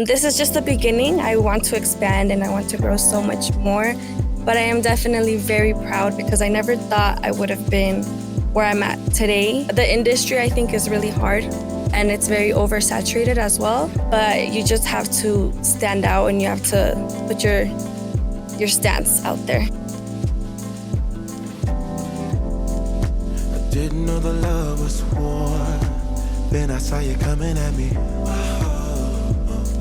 This is just the beginning. I want to expand and I want to grow so much more, but I am definitely very proud because I never thought I would have been where I'm at today. The industry, I think, is really hard and it's very oversaturated as well, but you just have to stand out and you have to put your stance out there. I didn't know the love was war. Then I saw you coming at me.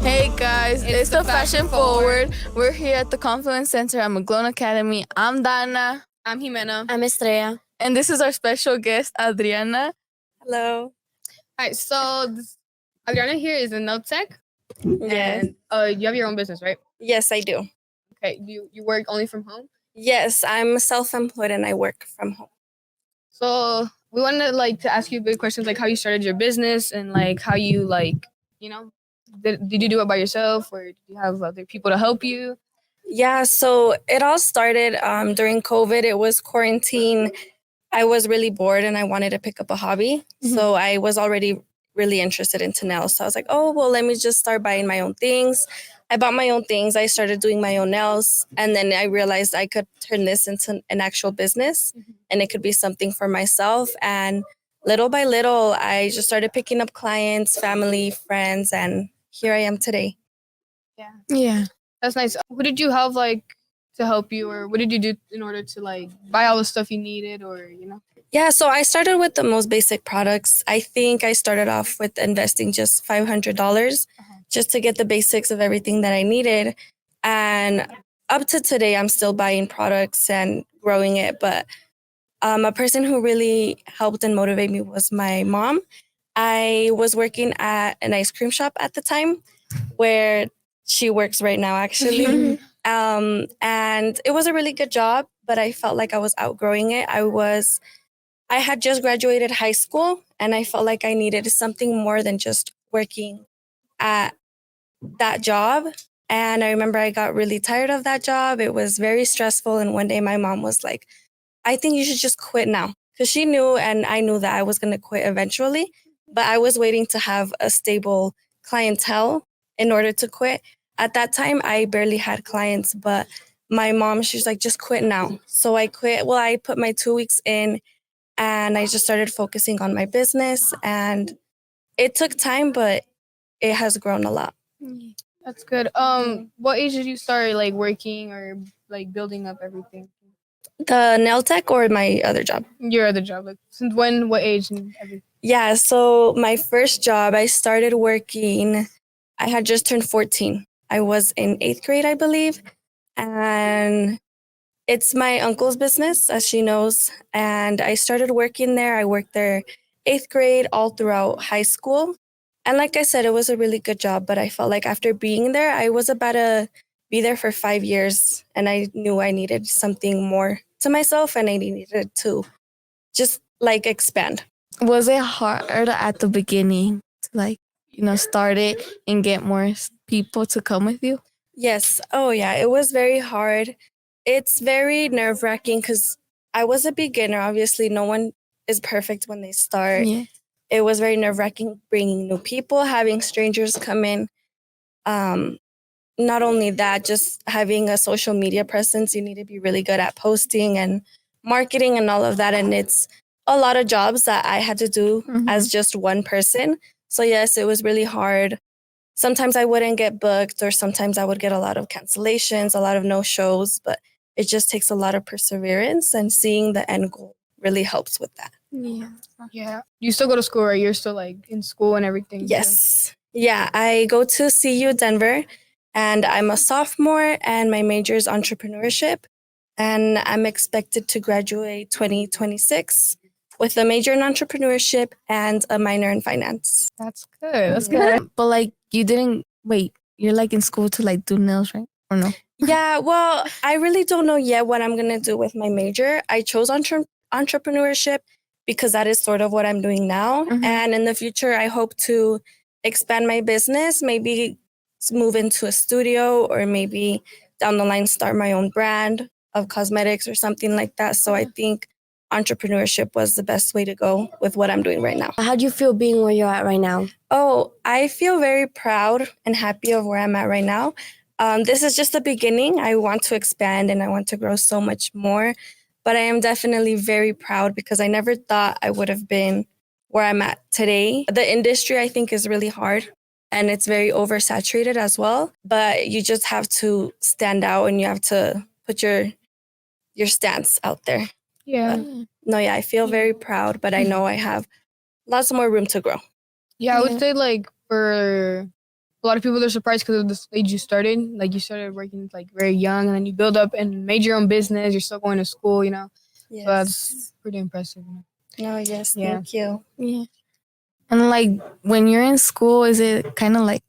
Hey guys, it's the Fashion Forward. We're here at the Confluence Center at McGlone Academy. I'm Dana. I'm Jimena. I'm Estrella. And this is our special guest, Adriana. Hello. All right, so Adriana here is a nail tech. Yes. And you have your own business, right? Yes, I do. Okay, you work only from home? Yes, I'm self-employed and I work from home. So we wanted to ask you big questions like how you started your business and like how you did you do it by yourself or did you have other people to help you? Yeah, so it all started during COVID. It was quarantine. I was really bored and I wanted to pick up a hobby. Mhm. So I was already really interested into nails. So I was like, oh, well, let me just start buying my own things. I bought my own things. I started doing my own nails. And then I realized I could turn this into an actual business and it could be something for myself. And little by little, I just started picking up clients, family, friends, and here I am today. Yeah. That's nice. Who did you have to help you or what did you do in order to buy all the stuff you needed or? Yeah, so I started with the most basic products. I think I started off with investing just $500 just to get the basics of everything that I needed. And up to today, I'm still buying products and growing it. But a person who really helped and motivated me was my mom. I was working at an ice cream shop at the time where she works right now, actually. And it was a really good job, but I felt like I was outgrowing it. I had just graduated high school and I felt like I needed something more than just working at that job. And I remember I got really tired of that job. It was very stressful. And one day my mom was like, I think you should just quit now. Because she knew and I knew that I was going to quit eventually. But I was waiting to have a stable clientele in order to quit. At that time, I barely had clients, but my mom, she was like, just quit now. So I quit. Well, I put my 2 weeks in. And I just started focusing on my business and it took time, but it has grown a lot. That's good. What age did you start working or building up everything? The nail tech or my other job? Your other job. Since when, what age and everything? Yeah, so my first job, I started working, I had just turned 14. I was in 8th grade, I believe. And it's my uncle's business, as she knows, and I started working there. I worked there 8th grade all throughout high school. And like I said, it was a really good job, but I felt like after being there, I was about to be there for 5 years, and I knew I needed something more to myself, and I needed to just expand. Was it hard at the beginning to start it and get more people to come with you? Yes. Oh, yeah. It was very hard. It's very nerve-wracking because I was a beginner. Obviously, no one is perfect when they start. Yeah. It was very nerve-wracking bringing new people, having strangers come in. Not only that, just having a social media presence. You need to be really good at posting and marketing and all of that. And it's a lot of jobs that I had to do as just one person. So yes, it was really hard. Sometimes I wouldn't get booked or sometimes I would get a lot of cancellations, a lot of no-shows, but it just takes a lot of perseverance and seeing the end goal really helps with that. Yeah. You still go to school, right? You're still in school and everything? Yes. Yeah, I go to CU Denver and I'm a sophomore and my major is entrepreneurship and I'm expected to graduate 2026 with a major in entrepreneurship and a minor in finance. That's good. That's good. But you didn't wait. You're in school to do nails, right? Or no? Yeah, well, I really don't know yet what I'm going to do with my major. I chose entrepreneurship because that is sort of what I'm doing now. And in the future, I hope to expand my business, maybe move into a studio or maybe down the line start my own brand of cosmetics or something like that. So I think entrepreneurship was the best way to go with what I'm doing right now. How do you feel being where you're at right now? Oh, I feel very proud and happy of where I'm at right now. This is just the beginning. I want to expand and I want to grow so much more. But I am definitely very proud because I never thought I would have been where I'm at today. The industry, I think, is really hard and it's very oversaturated as well. But you just have to stand out and you have to put your stance out there. Yeah. No, yeah, I feel very proud, but I know I have lots more room to grow. Yeah, I would say like for a lot of people, they're surprised because of the stage you started. Like you started working like very young, and then you build up and made your own business. You're still going to school, you know. Yes. So that's pretty impressive. No, yes, Yeah. thank you. Yeah. And like when you're in school, is it kind of like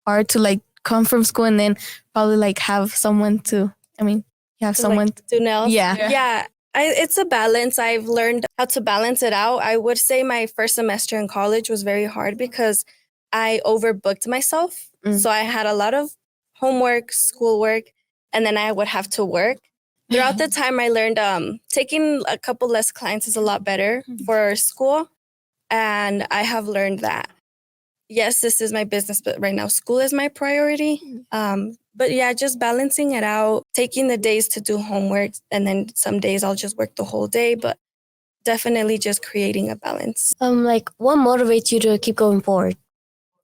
hard to like come from school and then probably like have someone to, you have To, someone. like, do nails. Yeah. Yeah. It's a balance. I've learned how to balance it out. I would say my first semester in college was very hard because I overbooked myself. Mm. So I had a lot of homework, schoolwork, and then I would have to work. Throughout the time, I learned taking a couple less clients is a lot better for school. And I have learned that, yes, this is my business, but right now school is my priority. But yeah, just balancing it out, taking the days to do homework, and then some days I'll just work the whole day, but definitely just creating a balance. Like, what motivates you to keep going forward?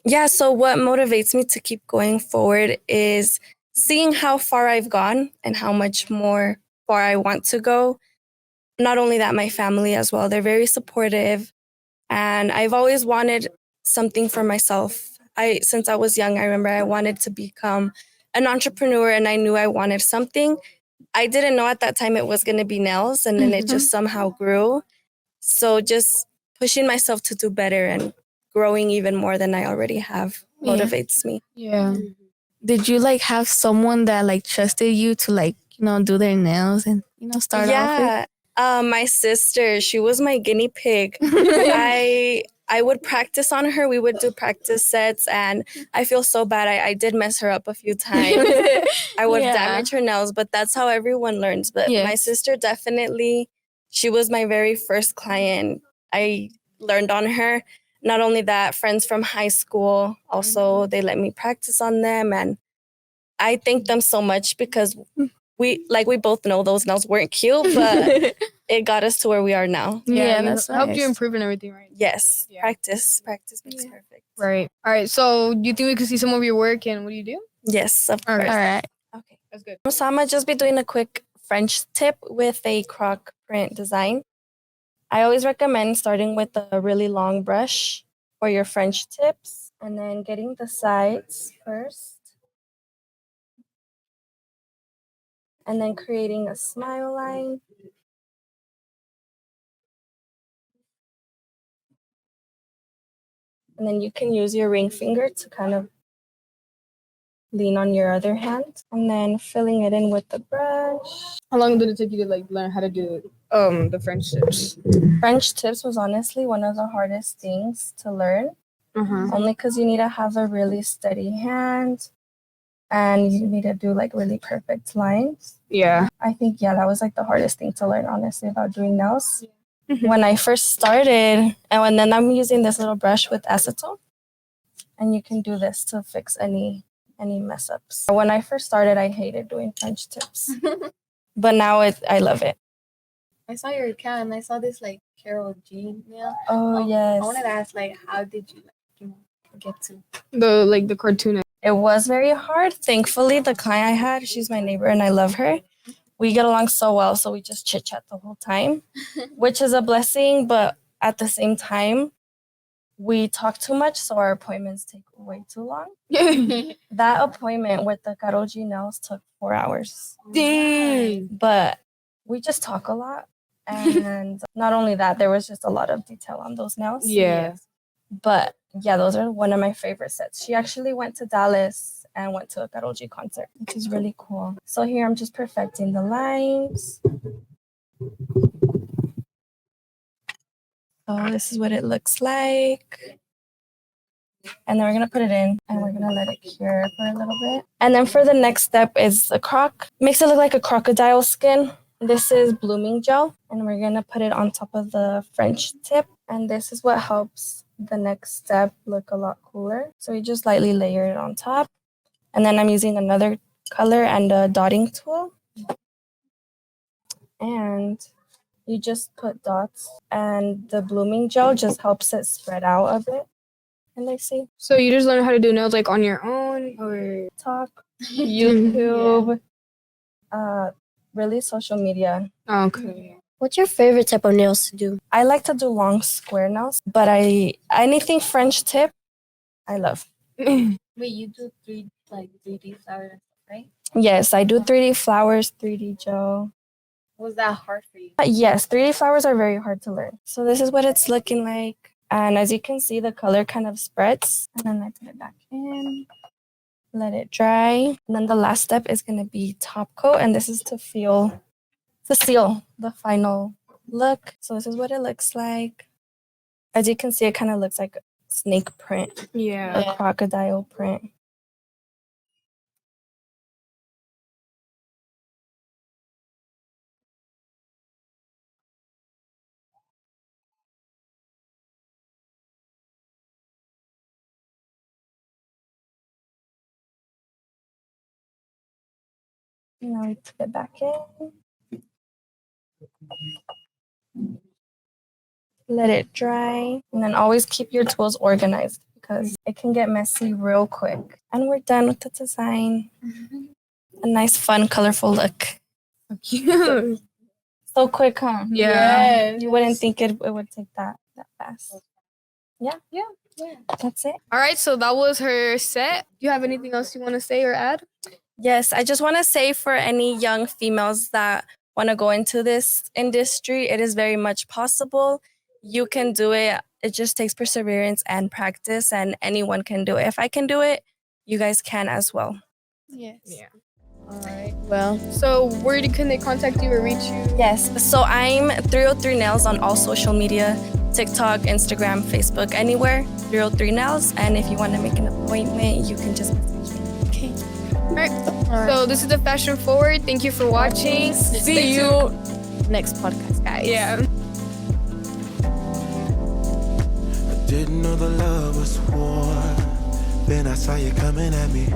Yeah, so what motivates me to keep going forward is seeing how far I've gone and how much more far I want to go. Not only that, my family as well, they're very supportive, and I've always wanted something for myself. Since I was young, I remember I wanted to become an entrepreneur and I knew I wanted something. I didn't know at that time it was going to be nails, and then it just somehow grew. So just pushing myself to do better and growing even more than I already have motivates me. Yeah. Did you like have someone that like trusted you to like, do their nails and, start off with? Yeah. My sister, she was my guinea pig. I would practice on her. We would do practice sets, and I feel so bad. I did mess her up a few times. I would damage her nails, but that's how everyone learns. But my sister definitely, she was my very first client. I learned on her. Not only that, friends from high school also, they let me practice on them, and I thank them so much because we both know those nails weren't cute, but it got us to where we are now. Yeah, it that's helped you nice. improve and everything, right? Yes. Yeah. Practice makes perfect. Right. All right. So, do you think we could see some of your work and what do you do? Yes, of All course. All right. Okay. That's good. So I'm gonna just be doing a quick French tip with a croc print design. I always recommend starting with a really long brush for your French tips and then getting the sides first. And then creating a smile line. And then you can use your ring finger to kind of lean on your other hand. And then filling it in with the brush. How long did it take you to like learn how to do the French tips? French tips was honestly one of the hardest things to learn. Only because you need to have a really steady hand and you need to do like really perfect lines. Yeah. I think, that was like the hardest thing to learn, honestly, about doing nails. When I first started, and then I'm using this little brush with acetone, and you can do this to fix any mess ups. When I first started, I hated doing French tips, but now I love it. I saw your account and I saw this like Carol G nail. Oh, yes. I wanted to ask like, how did you get to? The cartoon. It was very hard. Thankfully, the client I had, she's my neighbor and I love her. We get along so well, so we just chit chat the whole time, which is a blessing, but at the same time, we talk too much, so our appointments take way too long. That appointment with the Karol G nails took 4 hours. Dang. But we just talk a lot. And not only that, there was just a lot of detail on those nails. Yeah. But yeah, those are one of my favorite sets. She actually went to Dallas and went to a Karol G concert, which is really cool. So here I'm just perfecting the lines. So this is what it looks like. And then we're going to put it in and we're going to let it cure for a little bit. And then for the next step is the croc. Makes it look like a crocodile skin. This is blooming gel, and we're gonna put it on top of the French tip. And this is what helps the next step look a lot cooler. So we just lightly layer it on top. And then I'm using another color and a dotting tool. And you just put dots, and the blooming gel just helps it spread out a bit. And I see So you just learned how to do nails like on your own, or TikTok, YouTube, really social media. okay? What's your favorite type of nails to do? I like to do long square nails, but anything French tip, I love. Wait, you do 3D flowers, right? Yes, I do 3D flowers, 3D gel. Was that hard for you? Yes, 3D flowers are very hard to learn. So this is what it's looking like. And as you can see, the color kind of spreads. And then I put it back in, let it dry. And then the last step is going to be top coat. And this is to seal the final look. So this is what it looks like. As you can see, it kind of looks like a snake print, Yeah. a crocodile print. Now we put it back in. Let it dry. And then always keep your tools organized because it can get messy real quick. And we're done with the design. A nice, fun, colorful look. Cute. So quick, huh? Yeah. You wouldn't think it would take that fast. Yeah. That's it. All right, so that was her set. Do you have anything else you want to say or add? Yes, I just want to say for any young females that want to go into this industry, it is very much possible. You can do it. It just takes perseverance and practice, and anyone can do it. If I can do it, you guys can as well. Yes. Yeah. All right. Well, so where can they contact you or reach you? Yes, so I'm 303 Nails on all social media, TikTok, Instagram, Facebook, anywhere, 303 Nails. And if you want to make an appointment, you can just message me. Okay. All right. So this is the Fashion Forward. Thank you for watching. See you next podcast, guys. Yeah. I didn't know the love was war. Then I saw you coming at me.